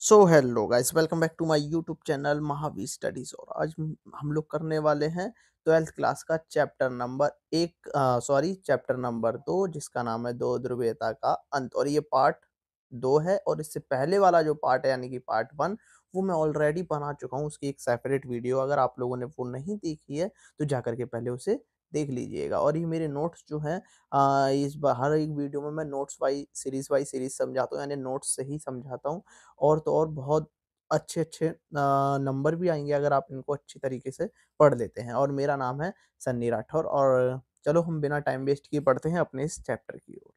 So hello guys, welcome back to my YouTube channel Mahavir Studies. और आज हम लोग करने वाले हैं 12th क्लास का चैप्टर नंबर चैप्टर नंबर 2, जिसका नाम है दो ध्रुवीयता का अंत। और ये पार्ट 2 है। और इससे पहले वाला जो पार्ट है यानी कि पार्ट 1, वो मैं ऑलरेडी बना चुका हूँ। उसकी एक सेपरेट वीडियो अगर आप लोगों ने वो नहीं देखी है तो जा करके पहले उसे देख लीजिएगा। और ये मेरे नोट्स जो हैं, हर एक वीडियो में मैं नोट्स वाई सीरीज समझाता हूँ, यानी नोट्स से ही समझाता हूँ। और तो और बहुत अच्छे-अच्छे नंबर भी आएँगे अगर आप इनको अच्छी तरीके से पढ़ लेते हैं। और मेरा नाम है सन्नी राठौर। और चलो हम बिना टाइम वेस्ट किए पढ़ते हैं अपने इस चैप्टर की ओर।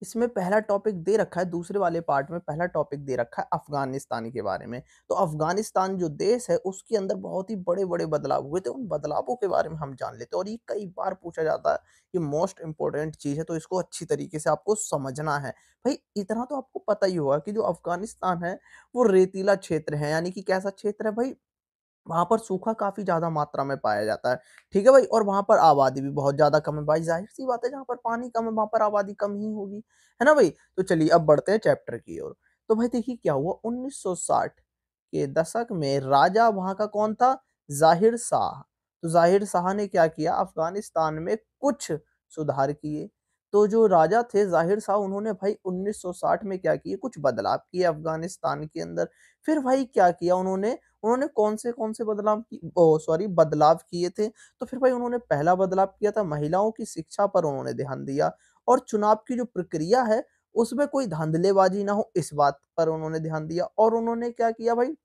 इसमें पहला टॉपिक दे रखा है, दूसरे वाले पार्ट में पहला टॉपिक दे रखा है अफ़गानिस्तान के बारे में। तो अफ़गानिस्तान जो देश है उसके अंदर बहुत ही बड़े-बड़े बदलाव हुए थे, उन बदलावों के बारे में हम जान लेते हैं। और ये कई बार पूछा जाता है, ये मोस्ट इम्पोर्टेंट चीज़ है, तो इसको अच्छी तरीके से आपको समझना है। भई इतना तो आपको पता ही होगा कि जो अफ़गानिस्तान है वो रेतीला क्षेत्र है, यानी कि कैसा क्षेत्र है भई, वहाँ पर सूखा काफ़ी ज़्यादा मात्रा में पाया जाता है, ठीक है भाई? और वहाँ पर आबादी भी बहुत ज़्यादा कम है भाई, ज़ाहिर-सी बात है, जहाँ पर पानी कम है वहाँ पर आबादी कम ही होगी, है ना भाई? तो चलिए अब बढ़ते हैं चैप्टर की ओर। तो भाई देखिए क्या हुआ, 1960 के दशक में राजा वहाँ का कौन था? ज़ाहिर शाह। तो ज़ाहिर शाह ने क्या किया, अफ़गानिस्तान में कुछ सुधार किए। तो जो राजा थे ज़ाहिर शाह, उन्होंने भाई 1960 में क्या किए, कुछ बदलाव किए अफ़गानिस्तान के अंदर। फिर भाई क्या किया उन्होंने, उन्होंने कौन से बदलाव किए थे। तो फिर भाई उन्होंने पहला बदलाव किया था, महिलाओं की शिक्षा पर उन्होंने ध्यान दिया। और चुनाव की जो प्रक्रिया है उसमें कोई धांधलेबाज़ी ना हो, इस बात पर उन्होंने ध्यान दिया। और उन्होंने क्या किया भाई,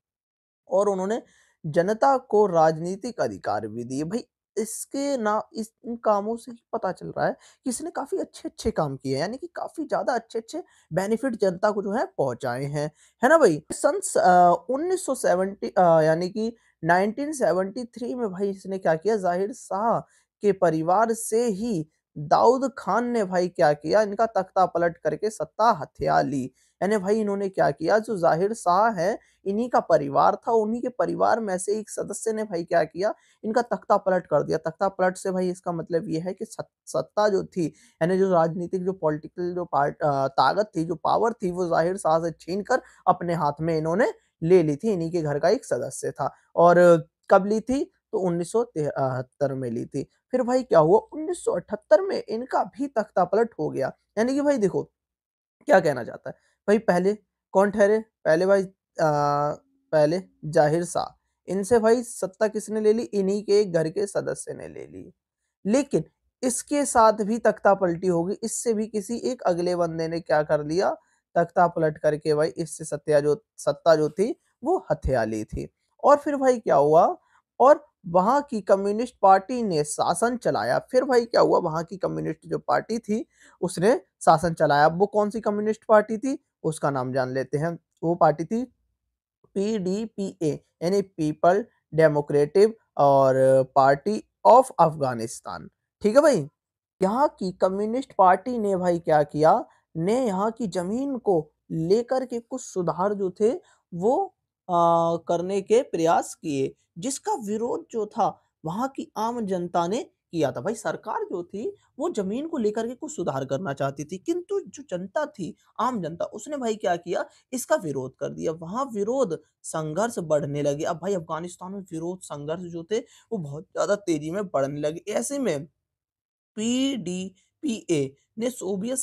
और उन्होंने जनता को राजनीतिक अधिकार भी दिए। भई इसके ना इस इन कामों से ही पता चल रहा है कि इसने काफ़ी अच्छे-अच्छे काम किए हैं, यानी कि काफ़ी ज़्यादा अच्छे-अच्छे बेनिफिट जनता को जो है पहुँचाए हैं। है ना भई? 1970 यानी कि 1973 में भाई इसने क्या किया, ज़ाहिर शाह के परिवार से ही दाऊद खान ने भाई क्या किया, इनका तख्ता पलट करके सत्ता हथिया ली। यानी भाई इन्होंने क्या किया, जो ज़ाहिर शाह है इन्हीं का परिवार था, उन्हीं के परिवार में से एक सदस्य ने भाई क्या किया, इनका तख्ता पलट कर दिया। तख्ता पलट से भाई इसका मतलब ये है कि सत्ता जो थी, यानी जो राजनीतिक जो पॉलिटिकल जो ताकत थी, जो पावर थी, वो ज़ाहिर शाह से छीन कर अपने हाथ में इन्होंने ले ली थी, इन्हीं के घर का एक सदस्य था। और कब ली थी? तो 1973 में ली थी। फिर भाई क्या हुआ, 1978 में इनका भी तख्ता पलट हो गया। यानी कि भाई देखो, क्या कहना चाहता है? भाई पहले कौन ठहरे? पहले भाई पहले ज़ाहिर शाह, इनसे भाई सत्ता किसने ले ली? इन्हीं के घर के सदस्य ने ले ली। लेकिन इसके साथ भी तख्ता-पलटी हो गई, इससे भी किसी एक अगले बंदे ने क्या कर लिया, तख्ता पलट करके भाई इससे सत्ता जो थी वो हथिया ली थी। और फिर भाई क्या हुआ, और वहाँ की कम्युनिस्ट पार्टी ने शासन चलाया। फिर भाई क्या हुआ, वहाँ की कम्युनिस्ट जो पार्टी थी उसने शासन चलाया। अब वो कौन-सी कम्युनिस्ट पार्टी थी? उसका नाम जान लेते हैं। वो पार्टी थी पीडीपीए, यानी पीपल डेमोक्रेटिव और पार्टी ऑफ अफ़गानिस्तान। ठीक है भाई? यहाँ की कम्युनिस्ट पार्टी ने भाई क्या किया, ने यहाँ की ज़मीन को लेकर के कुछ सुधार जो थे वो करने के प्रयास किए, जिसका विरोध जो था वहाँ की आम जनता ने किया था। भाई सरकार जो थी वो ज़मीन को लेकर के कुछ सुधार करना चाहती थी, किंतु जो जनता थी, आम जनता, उसने भाई क्या किया, इसका विरोध कर दिया। वहाँ विरोध संघर्ष बढ़ने लगे। अब भाई अफ़गानिस्तान में विरोध संघर्ष जो थे वो बहुत ज़्यादा तेज़ी में बढ़ने लगे। ऐसे में पीडीपीए ने सोवियत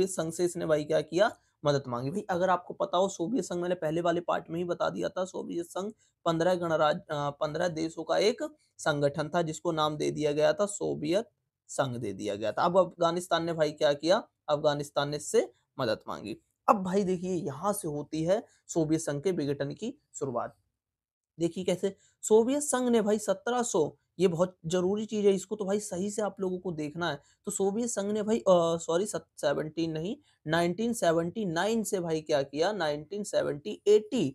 संघ से इसने भाई क्या किया, मदद माँगी। भाई अगर आपको पता हो, सोवियत संघ मैंने पहले वाले पार्ट में ही बता दिया था, सोवियत संघ 15 देशों का एक संगठन था जिसको नाम दे दिया गया था, सोवियत संघ दे दिया गया था। अब अफ़गानिस्तान ने भाई क्या किया, अफ़गानिस्तान ने इससे मदद माँगी। अब भाई देखिए यहाँ से होती है सोवियत संघ के विघटन की शुरुआत। देखिए कैसे, सोवियत संघ ने भाई 1700, ये बहुत ज़रूरी चीज़ है, इसको तो भाई सही से आप लोगों को देखना है। तो सोवियत संघ ने भाई 17 नहीं, 1979 से भाई क्या किया, 1979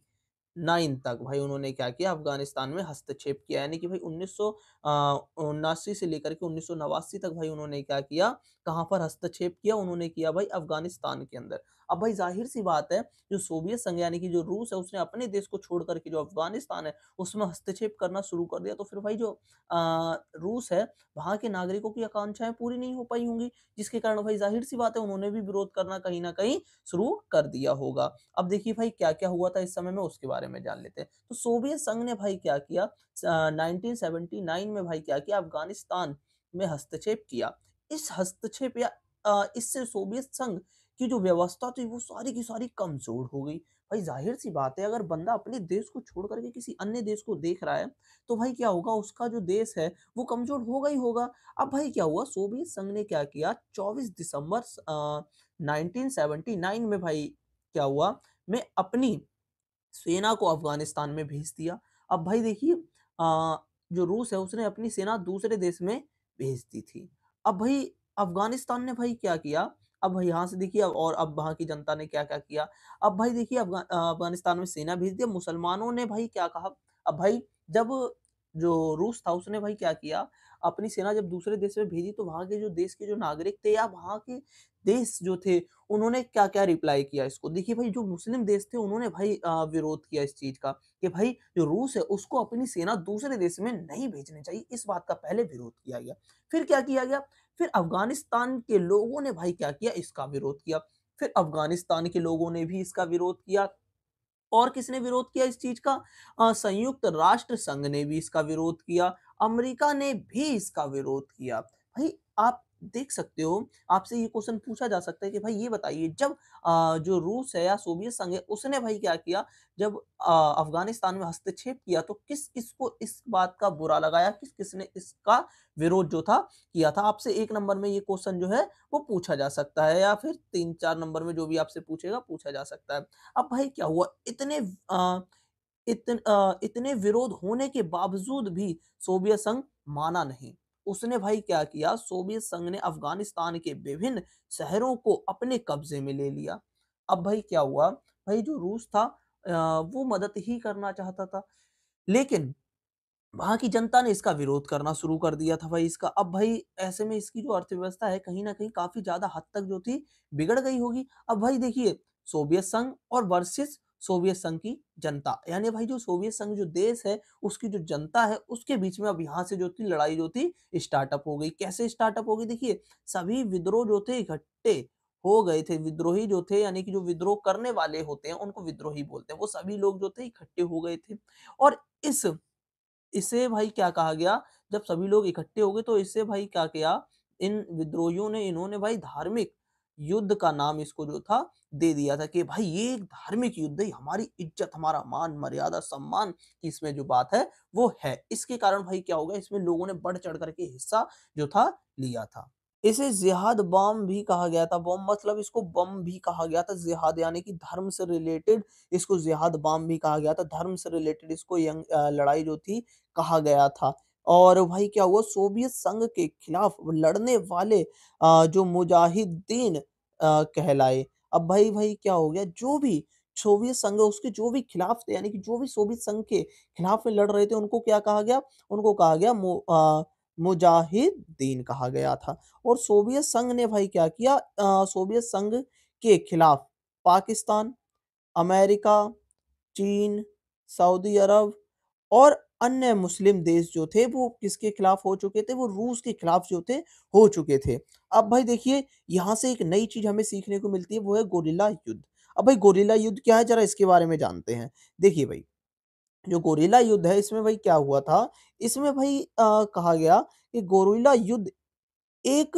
तक भाई उन्होंने क्या किया, अफ़गानिस्तान में हस्तक्षेप किया। यानी कि भाई 1979 से लेकर के 1989 तक भाई उन्होंने क्या किया, कहाँ पर हस्तक्षेप किया? उन्होंने किया भाई अफ़गानिस्तान के अंदर। अब भाई ज़ाहिर-सी बात है, जो सोवियत संघ यानी कि जो रूस है, उसने अपने देश को छोड़ कर के जो अफ़गानिस्तान है, उसमें हस्तक्षेप करना शुरू कर दिया। तो फिर भाई जो रूस है, वहाँ के नागरिकों की आकांक्षाएँ पूरी नहीं हो पाई होंगी, जिसके कारण भाई ज़ाहिर-सी बात है, उन्होंने भी विरोध करना कहीं न कहीं शुरू कर दिया होगा। अब देखिए भाई क्या-क्या हुआ था इस समय में, उसके बारे में जान लेते हैं। तो सोवियत संघ ने भाई क्या किया, 1979 में भाई क्या किया, अफ़गानिस्तान में हस्तक्षेप किया। इस हस्तक्षेप या इससे सोवियत संघ की जो व्यवस्था थी वो सारी की सारी कमज़ोर हो गई। भाई ज़ाहिर-सी बात है, अगर बंदा अपने देश को छोड़ कर के किसी अन्य देश को देख रहा है, तो भाई क्या होगा, उसका जो देश है वो कमज़ोर होगा ही होगा। अब भाई क्या हुआ, सोवियत संघ ने क्या किया, 24 दिसंबर 1979 में भाई क्या हुआ, मैं अपनी सेना को अफ़गानिस्तान में भेज दिया। अब भाई देखिए, जो रूस है उसने अपनी सेना दूसरे देश में भेज दी थी। अब भाई अफ़गानिस्तान ने भाई क्या किया, अब यहाँ से देखिए, और अब वहाँ की जनता ने क्या-क्या किया। अब भाई देखिए, अफ़गानिस्तान में सेना भेज दिया, मुसलमानों ने भाई क्या कहा, अब भाई जब जो रूस था उसने भाई क्या किया, अपनी सेना जब दूसरे देश में भेजी, तो वहाँ के जो देश के जो नागरिक थे या वहाँ के देश जो थे, उन्होंने क्या-क्या रिप्लाई किया इसको। देखिए भाई, जो मुस्लिम देश थे उन्होंने भाई विरोध किया इस चीज़ का, कि भाई जो रूस है उसको अपनी सेना दूसरे देश में नहीं भेजनी चाहिए, इस बात का पहले विरोध किया गया। फिर क्या किया गया, फिर अफ़गानिस्तान के लोगों ने भाई क्या किया, इसका विरोध किया। फिर अफ़गानिस्तान के लोगों ने भी इसका विरोध किया। और किसने विरोध किया इस चीज़ का? संयुक्त राष्ट्र संघ ने भी इसका विरोध किया, अमेरिका ने भी इसका विरोध किया। भाई आप देख सकते हो, आपसे ये क्वेश्चन पूछा जा सकता है कि भाई ये बताइए, जब जो रूस है या सोवियत संघ है उसने भाई क्या किया, जब अफ़गानिस्तान में हस्तक्षेप किया, तो किस-किस को इस बात का बुरा लगा या किस-किस ने इसका विरोध जो था किया था? आपसे 1 नंबर में ये क्वेश्चन जो है वो पूछा जा सकता है, या फिर 3-4 नंबर में जो भी आपसे पूछेगा पूछा जा सकता है। अब भाई क्या हुआ, इतने विरोध होने के बावजूद भी सोवियत संघ माना नहीं। उसने भाई क्या किया, सोवियत संघ ने अफ़गानिस्तान के विभिन्न शहरों को अपने कब्ज़े में ले लिया। अब भाई क्या हुआ, भाई जो रूस था वो मदद ही करना चाहता था। लेकिन वहाँ की जनता ने इसका विरोध करना शुरू कर दिया था भाई इसका। अब भाई ऐसे में इसकी जो अर्थव्यवस्था है कहीं न कहीं काफ़ी ज़्यादा हद तक जो थी बिगड़ गई होगी। अब भाई देखिए, सोवियत संघ और वर्सेस सोवियत संघ की जनता, यानी भाई जो सोवियत संघ जो देश है उसकी जो जनता है उसके बीच में अब यहाँ से जो थी लड़ाई जो थी स्टार्टअप हो गई। कैसे स्टार्टअप हो गई, देखिए सभी विद्रोह जो थे इकट्ठे हो गए थे। विद्रोही जो थे यानी कि जो विद्रोह करने वाले होते हैं उनको विद्रोही बोलते हैं। वो सभी लोग जो थे इकट्ठे हो गए थे, और इसे भाई क्या कहा गया, जब सभी लोग इकट्ठे हो गए तो इससे भाई क्या किया, इन विद्रोहियों ने इन्होंने भाई धार्मिक युद्ध का नाम इसको जो था दे दिया था, कि भाई ये एक धार्मिक युद्ध है, हमारी इज्जत, हमारा मान, मर्यादा, सम्मान की इसमें जो बात है वो है। इसके कारण भाई क्या हो गया, इसमें लोगों ने बढ़ चढ़ कर के हिस्सा जो था लिया था। इसे जिहाद बम भी कहा गया था। बम मतलब इसको बम भी कहा गया था। जिहाद यानी कि धर्म से रिलेटेड इसको जिहाद बम भी कहा गया था। धर्म से रिलेटेड इसको लड़ाई जो थी कहा गया था। और भाई क्या हुआ, सोवियत संघ के खिलाफ लड़ने वाले जो मुजाहिदीन कहलाए। अब भाई क्या हो गया, जो भी सोवियत संघ है उसके जो भी खिलाफ थे, यानी कि जो भी सोवियत संघ के खिलाफ में लड़ रहे थे उनको क्या कहा गया? उनको कहा गया मुजाहिदीन कहा गया था। और सोवियत संघ ने भाई क्या किया, सोवियत संघ के खिलाफ पाकिस्तान, अमेरिका, चीन, सऊदी अरब और अन्य मुस्लिम देश जो थे वो किसके खिलाफ हो चुके थे? वो रूस के खिलाफ जो थे हो चुके थे। अब भाई देखिए, यहाँ से एक नई चीज़ हमें सीखने को मिलती है, वो है गोरिल्ला युद्ध। अब भाई गोरिल्ला युद्ध क्या है, ज़रा इसके बारे में जानते हैं। देखिए भाई, जो गोरिल्ला युद्ध है इसमें भाई क्या हुआ था, इसमें भाई कहा गया कि गोरिल्ला युद्ध एक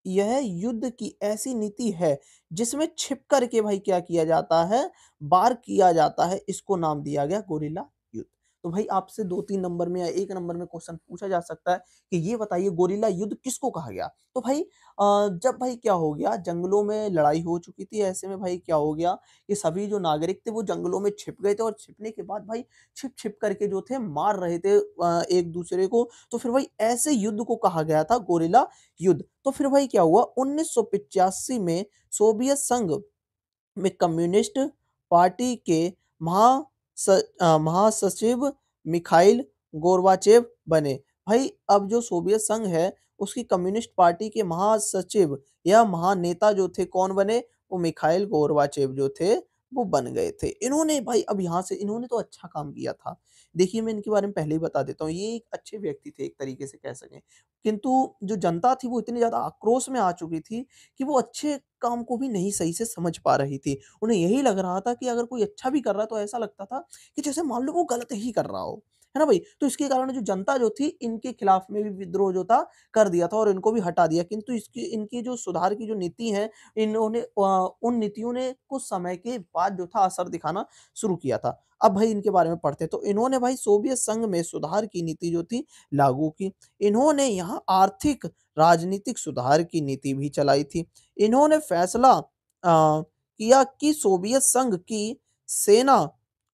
यह युद्ध की ऐसी नीति है जिसमें छिप कर के भाई क्या किया जाता है, वार किया जाता है, इसको नाम दिया गया गोरिल्ला युद्ध। तो भाई आपसे 2-3 नंबर में या 1 नंबर में क्वेश्चन पूछा जा सकता है कि ये बताइए गोरिल्ला युद्ध किसको कहा गया? तो भाई जब भाई क्या हो गया, जंगलों में लड़ाई हो चुकी थी, ऐसे में भाई क्या हो गया कि सभी जो नागरिक थे वो जंगलों में छिप गए थे, और छिपने के बाद भाई छिप-छिप करके जो थे मार रहे थे एक-दूसरे को। तो फिर भाई ऐसे युद्ध को कहा गया था गोरिल्ला युद्ध। तो फिर भाई क्या हुआ, 1985 में सोवियत संघ में कम्युनिस्ट पार्टी के महासचिव मिखाइल गोर्बाचेव बने। भाई अब जो सोवियत संघ है उसकी कम्युनिस्ट पार्टी के महासचिव या महानेता जो थे कौन बने? वो मिखाइल गोर्बाचेव जो थे, वो बन गए थे। इन्होंने भाई अब यहाँ से इन्होंने तो अच्छा काम किया था। देखिए, मैं इनके बारे में पहले ही बता देता हूँ, ये एक अच्छे व्यक्ति थे एक तरीके से कह सकें। किंतु जो जनता थी वो इतनी ज़्यादा आक्रोश में आ चुकी थी कि वो अच्छे काम को भी नहीं सही से समझ पा रही थी। उन्हें यही लग रहा था कि अगर कोई अच्छा भी कर रहा है तो ऐसा लगता था कि जैसे मान लो वो गलत ही कर रहा हो। है ना भाई? तो इसके कारण जो जनता जो थी इनके खिलाफ में भी विद्रोह जो था कर दिया था और इनको भी हटा दिया। किंतु इसकी इनकी जो सुधार की जो नीति है, इन्होंने उन नीतियों ने कुछ समय के बाद जो था असर दिखाना शुरू किया था। अब भाई इनके बारे में पढ़ते हैं, तो इन्होंने भाई सोवियत संघ में सुधार की नीति जो थी लागू की। इन्होंने यहाँ आर्थिक, राजनीतिक सुधार की नीति भी चलाई थी। इन्होंने फैसला किया कि सोवियत संघ की सेना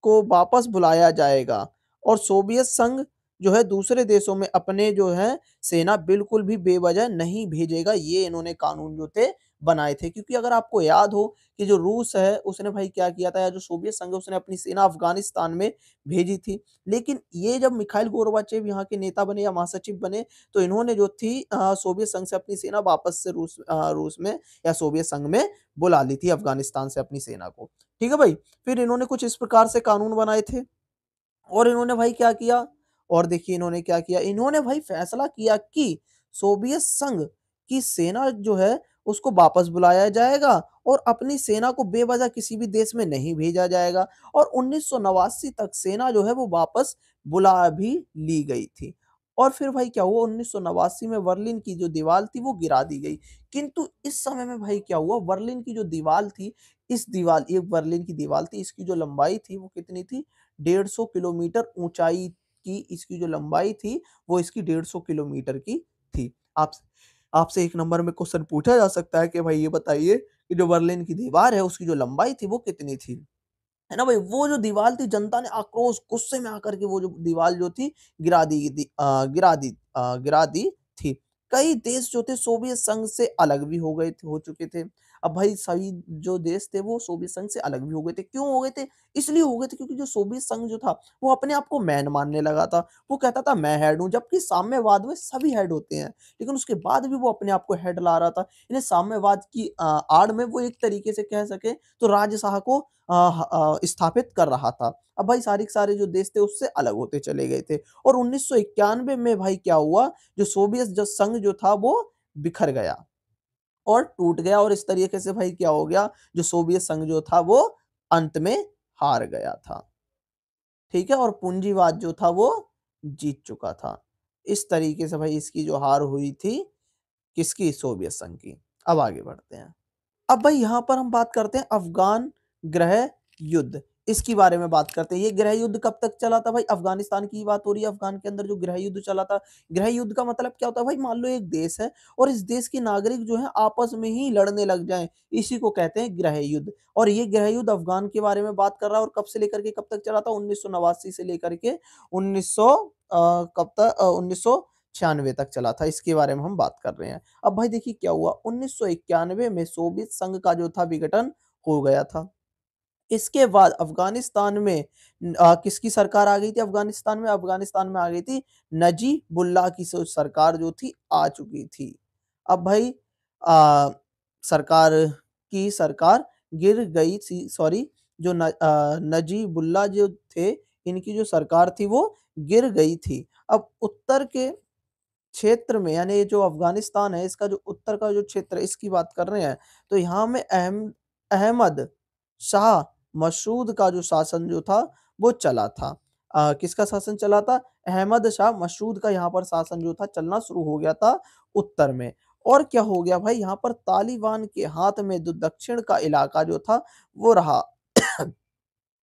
को वापस बुलाया जाएगा और सोवियत संघ जो है दूसरे देशों में अपने जो है सेना बिल्कुल भी बेवजह नहीं भेजेगा। ये इन्होंने कानून जो थे बनाए थे, क्योंकि अगर आपको याद हो कि जो रूस है उसने भाई क्या किया था, या जो सोवियत संघ है उसने अपनी सेना अफ़गानिस्तान में भेजी थी। लेकिन ये जब मिखाइल गोर्बाचेव यहाँ के नेता बने या महासचिव बने, तो इन्होंने जो थी सोवियत संघ से अपनी सेना वापस से रूस में या सोवियत संघ में बुला ली थी, अफ़गानिस्तान से अपनी सेना को। ठीक है भाई? फिर इन्होंने कुछ इस प्रकार से कानून बनाए थे और इन्होंने भाई क्या किया, और देखिए इन्होंने क्या किया, इन्होंने भाई फैसला किया कि सोवियत संघ की सेना जो है उसको वापस बुलाया जाएगा और अपनी सेना को बेवजह किसी भी देश में नहीं भेजा जाएगा और 1989 तक सेना जो है वो वापस बुला भी ली गई थी। और फिर भाई क्या हुआ, 1989 में बर्लिन की जो दीवार थी वो गिरा दी गई। किंतु इस समय में भाई क्या हुआ, बर्लिन की जो दीवार थी, इस दीवार ये बर्लिन की दीवार थी, इसकी जो लंबाई थी वो कितनी थी, 150 किलोमीटर ऊँचाई की इसकी जो लंबाई थी, वो इसकी 150 किलोमीटर की थी। आपसे 1 नंबर में क्वेश्चन पूछा जा सकता है कि भाई ये बताइए कि जो बर्लिन की दीवार है, उसकी जो लंबाई थी, वो कितनी थी? है ना भाई? वो जो दीवार थी, जनता ने आक्रोश, गुस्से में आकर के वो जो दीवार जो थी, गिरा दी थी। कई देश जो थे सोवियत संघ से अलग भी हो चुके थे। अब भाई सभी जो देश थे वो सोवियत संघ से अलग भी हो गए थे। क्यों हो गए थे? इसलिए हो गए थे क्योंकि जो सोवियत संघ जो था, वो अपने आप को मैन मानने लगा था। वो कहता था मैं हेड हूँ, जबकि साम्यवाद में सभी हेड होते हैं। लेकिन उसके बाद भी वो अपने आप को हेड ला रहा था। इन्हें साम्यवाद की आड़ में वो एक तरीके से कह सकें तो राजशाह को स्थापित कर रहा था। अब भाई सारे के सारे जो देश थे उससे अलग होते चले गए थे और 1991 में भाई क्या हुआ, जो सोवियत जो संघ जो था वो बिखर गया और टूट गया और इस तरीके से भाई क्या हो गया, जो सोवियत संघ जो था वो अंत में हार गया था। ठीक है? और पूंजीवाद जो था वो जीत चुका था। इस तरीके से भाई इसकी जो हार हुई थी, किसकी? सोवियत संघ की। अब आगे बढ़ते हैं। अब भाई यहाँ पर हम बात करते हैं अफ़गान गृह युद्ध, इसकी बारे में बात करते हैं। ये गृह युद्ध कब तक चला था भाई? अफ़गानिस्तान की बात हो रही है, अफ़गान के अंदर जो गृह युद्ध चला था। गृह युद्ध का मतलब क्या होता है भाई? मान लो एक देश है और इस देश के नागरिक जो हैं आपस में ही लड़ने लग जाएँ, इसी को कहते हैं गृह युद्ध। और ये गृह युद्ध अफ़गान के बारे में बात कर रहा है और कब से लेकर के कब तक चला था? 1989 से लेकर के 1996 तक चला था, इसके बारे में हम बात कर रहे हैं। अब भाई देखिए क्या हुआ, 1991 में सोवियत संघ का जो था विघटन हो गया था। इसके बाद अफ़गानिस्तान में किसकी सरकार आ गई थी अफ़गानिस्तान में? अफ़गानिस्तान में आ गई थी नजीबुल्लाह की सरकार जो थी आ चुकी थी। अब भाई सरकार सरकार गिर गई थी, सॉरी, जो नजीबुल्लाह जो थे, इनकी जो सरकार थी वो गिर गई थी। अब उत्तर के क्षेत्र में, यानी ये जो अफ़गानिस्तान है इसका जो उत्तर का जो क्षेत्र है इसकी बात कर रहे हैं, तो यहाँ में अहमद शाह मसऊद का जो शासन जो था वो चला था। किसका शासन चला था? अहमद शाह मसऊद का यहाँ पर शासन जो था चलना शुरू हो गया था उत्तर में। और क्या हो गया भाई, यहाँ पर तालिबान के हाथ में जो दक्षिण का इलाका जो था वो रहा।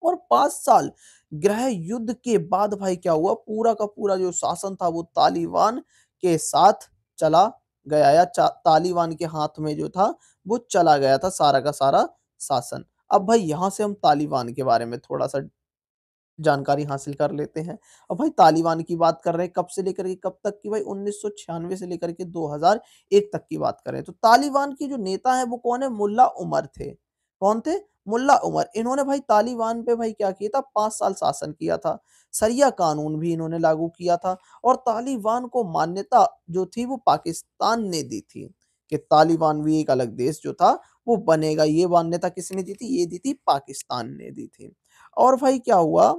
और 5 साल गृह युद्ध के बाद भाई क्या हुआ, पूरा का पूरा जो शासन था वो तालिबान के साथ चला गया, या तालिबान के हाथ में जो था वो चला गया था सारा का सारा शासन। अब भाई यहाँ से हम तालिबान के बारे में थोड़ा सा जानकारी हासिल कर लेते हैं। अब भाई तालिबान की बात कर रहे हैं, कब से लेकर के कब तक की भाई? 1996 से लेकर के 2001 तक की बात करें तो तालिबान के जो नेता हैं वो कौन है? मुल्ला उमर थे। कौन थे? मुल्ला उमर। इन्होंने भाई तालिबान पे भाई क्या किया था, 5 साल शासन किया था। शरिया कानून भी इन्होंने लागू किया था और तालिबान को मान्यता जो थी वो पाकिस्तान ने दी थी कि तालिबान भी एक अलग देश जो था वो बनेगा। ये मान्यता किसने दी थी? ये दी थी पाकिस्तान ने दी थी। और भाई क्या हुआ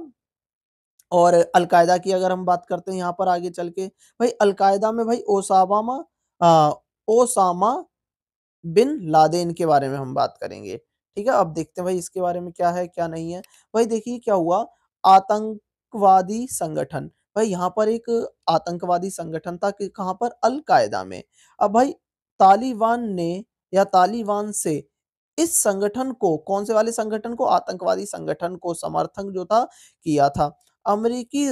और अल-कायदा की अगर हम बात करते हैं यहाँ पर आगे चल के, भाई अल-कायदा में भाई अ, ओसामा बिन लादेन के बारे में हम बात करेंगे, ठीक है? अब देखते हैं भाई इसके बारे में क्या है, क्या नहीं है। भाई देखिए क्या हुआ, आतंकवादी संगठन, भाई यहाँ पर एक आतंकवादी संगठन था कि कहाँ पर? अल-कायदा में। अब भाई तालिबान ने या तालिबान से इस संगठन को, कौन से वाले संगठन को? आतंकवादी संगठन को समर्थन जो था किया था। अमेरिकी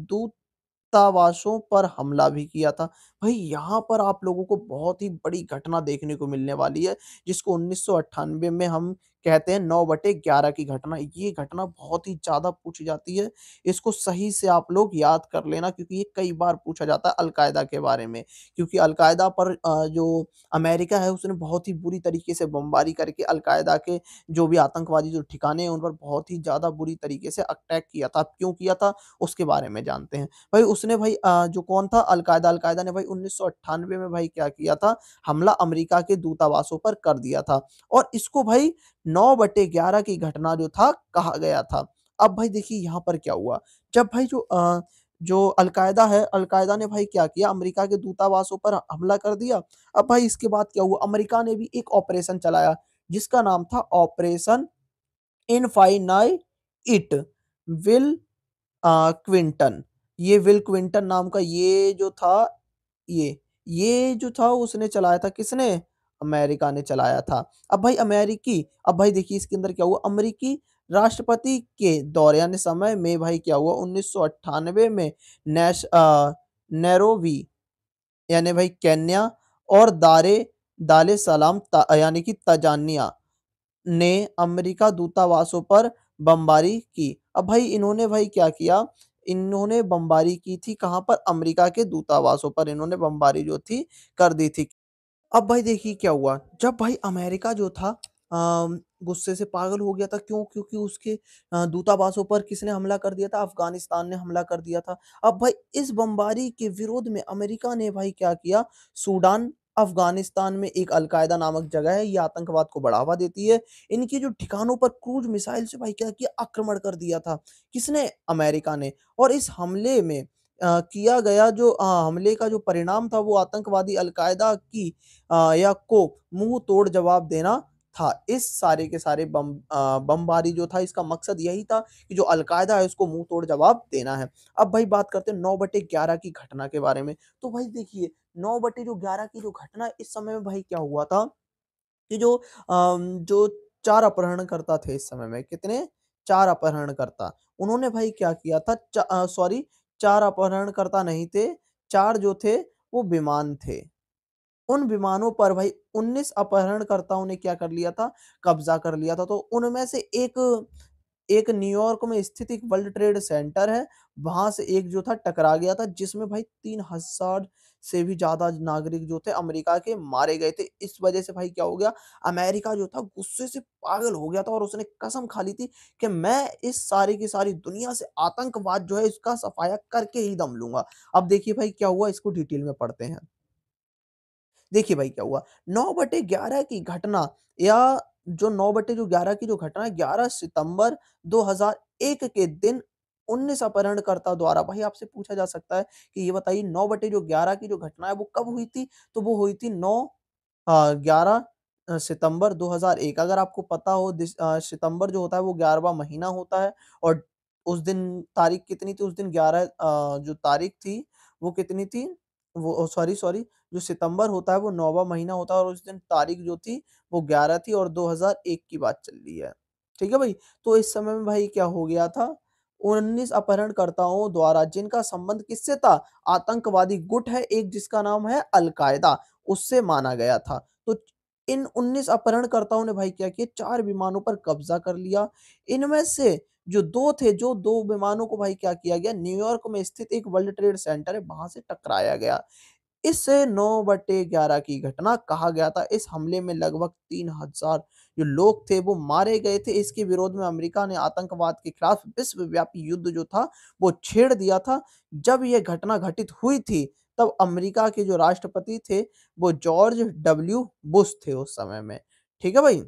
दूतावासों पर हमला भी किया था। भाई यहाँ पर आप लोगों को बहुत ही बड़ी घटना देखने को मिलने वाली है, जिसको 1998 में हम कहते हैं 9/11 की घटना। ये घटना बहुत ही ज़्यादा पूछी जाती है, इसको सही से आप लोग याद कर लेना क्योंकि ये कई बार पूछा जाता है अल-कायदा के बारे में। क्योंकि अल-कायदा पर जो अमेरिका है उसने बहुत ही बुरी तरीके से बमबारी करके अल-कायदा के जो भी आतंकवादी जो ठिकाने हैं उन पर बहुत ही ज़्यादा बुरी तरीके से अटैक किया था। क्यों किया था? उसके बारे में जानते हैं। भाई उसने भाई जो कौन था? अल-कायदा ने भाई 1998 में भाई क्या किया था? हमला अमेरिका के दूतावासों पर कर दिया था और इसको भाई 9/11 की घटना जो था कहा गया था। अब भाई देखिए यहाँ पर क्या हुआ, जब भाई जो अल-कायदा है, अल-कायदा ने भाई क्या किया? अमेरिका के दूतावासों पर हमला कर दिया। अब भाई इसके बाद क्या हुआ? अमेरिका ने भी एक ऑपरेशन चलाया, जिसका नाम था ऑपरेशन इनफाइनाइट विल क्विंटन। ये विल क्विंटन नाम का ये जो था ये, ये जो था उसने चलाया था किसने? अमेरिका ने चलाया था। अब भाई देखिए इसके अंदर क्या हुआ? अमेरिकी राष्ट्रपति के दौरान समय में भाई क्या हुआ? 1998 में नैरोबी यानी भाई केन्या और दारे सलाम यानी कि तंजानिया ने अमेरिका दूतावासों पर बमबारी की। अब भाई इन्होंने भाई क्या किया? इन्होंने बमबारी की थी कहाँ पर? अमेरिका के दूतावासों पर इन्होंने बमबारी जो थी कर दी थी। अब भाई देखिए क्या हुआ, जब भाई अमेरिका जो था गुस्से से पागल हो गया था, क्यों? क्योंकि उसके दूतावासों पर किसने हमला कर दिया था? अफ़गानिस्तान ने हमला कर दिया था। अब भाई इस बमबारी के विरोध में अमेरिका ने भाई क्या किया? सूडान, अफ़गानिस्तान में एक अल-कायदा नामक जगह है, ये आतंकवाद को बढ़ावा देती है। इनके जो ठिकानों पर क्रूज़ मिसाइल से भाई क्या किया? आक्रमण कर दिया था। किसने? अमेरिका ने। और इस हमले में किया गया जो हमले का जो परिणाम था वो आतंकवादी या को मुँह तोड़ जवाब देना था। इस सारे के सारे बमबारी जो था इसका मकसद यही था कि जो अल-कायदा है उसको मुँह तोड़ जवाब देना है। अब भाई बात करते हैं 9/11 की घटना के बारे में। तो भाई देखिए 9/11 की जो घटना इस समय में भाई क्या हुआ था कि जो 4 अपहरणकर्ता थे इस समय में, कितने? 4 अपहरणकर्ता। उन्होंने भाई क्या किया था? सॉरी 4 अपहरणकर्ता नहीं थे, 4 जो थे वो विमान थे। उन विमानों पर भाई 19 अपहरणकर्ताओं ने क्या कर लिया था? कब्ज़ा कर लिया था। तो उनमें से एक एक न्यूयॉर्क में स्थित एक वर्ल्ड ट्रेड सेंटर है, वहाँ से एक जो था टकरा गया था जिसमें भाई 3000 से भी ज़्यादा नागरिक जो थे अमेरिका के मारे गए थे। इस वज़ह से भाई क्या हो गया? अमेरिका जो था गुस्से से पागल हो गया था और उसने कसम खा ली थी कि मैं इस सारी की सारी दुनिया से आतंकवाद जो है इसका सफाया करके ही दम लूँगा। अब देखिए भाई क्या हुआ इसको डिटेल में पढ़ते हैं। देखिए भाई क्या हुआ, 9/11 की घटना या जो 9/11 की जो घटना है 11 सितंबर 2001 के दिन 19 अपहरणकर्ता द्वारा भाई आपसे पूछा जा सकता है कि ये बताइए 9/11 की जो घटना है वो कब हुई थी? तो वो हुई थी 11 सितंबर 2001। अगर आपको पता हो सितंबर जो होता है वो 11वाँ महीना होता है और उस दिन तारीख कितनी थी? उस दिन 11 जो तारीख थी वो कितनी थी? वो सॉरी जो सितंबर होता है वो 9वाँ महीना होता है और उस दिन तारीख जो थी वो 11 थी और 2001 की बात चल रही है। ठीक है भाई? तो इस समय में भाई क्या हो गया था 19 अपहरणकर्ताओं द्वारा जिनका संबंध किससे था? आतंकवादी गुट है एक जिसका नाम है अल-कायदा, उससे माना गया था। तो इन 19 अपहरणकर्ताओं ने भाई क्या किया 4 विमानों पर कब्ज़ा कर लिया। इनमें से जो 2 थे, जो 2 विमानों को भाई क्या किया गया न्यूयॉर्क में स्थित एक वर्ल्ड ट्रेड सेंटर है वहाँ से टकराया गया। इसे 9/11 की घटना कहा गया था। इस हमले में लगभग 3000 जो लोग थे वो मारे गए थे। इसके विरोध में अमेरिका ने आतंकवाद के खिलाफ विश्वव्यापी युद्ध जो था वो छेड़ दिया था। जब ये घटना घटित हुई थी तब अमेरिका के जो राष्ट्रपति थे वो जॉर्ज डब्ल्यू बुश थे उस समय में। ठीक है भाई?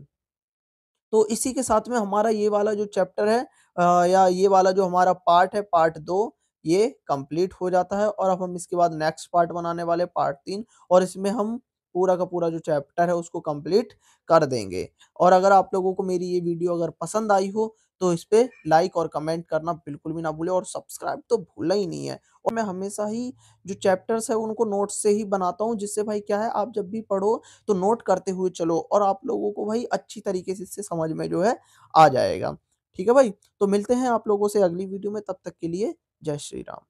तो इसी के साथ में हमारा ये वाला जो चैप्टर है या ये वाला जो हमारा पार्ट है पार्ट 2 ये कंप्लीट हो जाता है और अब हम इसके बाद नेक्स्ट पार्ट बनाने वाले पार्ट 3 और इसमें हम पूरा का पूरा जो चैप्टर है उसको कंप्लीट कर देंगे। और अगर आप लोगों को मेरी ये वीडियो अगर पसंद आई हो तो इस पे लाइक और कमेंट करना बिल्कुल भी ना भूलें और सब्सक्राइब तो भूलना ही नहीं है। और मैं हमेशा ही जो चैप्टर्स है उनको नोट्स से ही बनाता हूँ जिससे भाई क्या है आप जब भी पढ़ो तो नोट करते हुए चलो और आप लोगों को भाई अच्छी तरीके से इससे समझ में जो है आ जाएगा। ठीक है भाई? तो मिलते हैं आप लोगों से अगली वीडियो में तब तक के लिए जय श्री राम।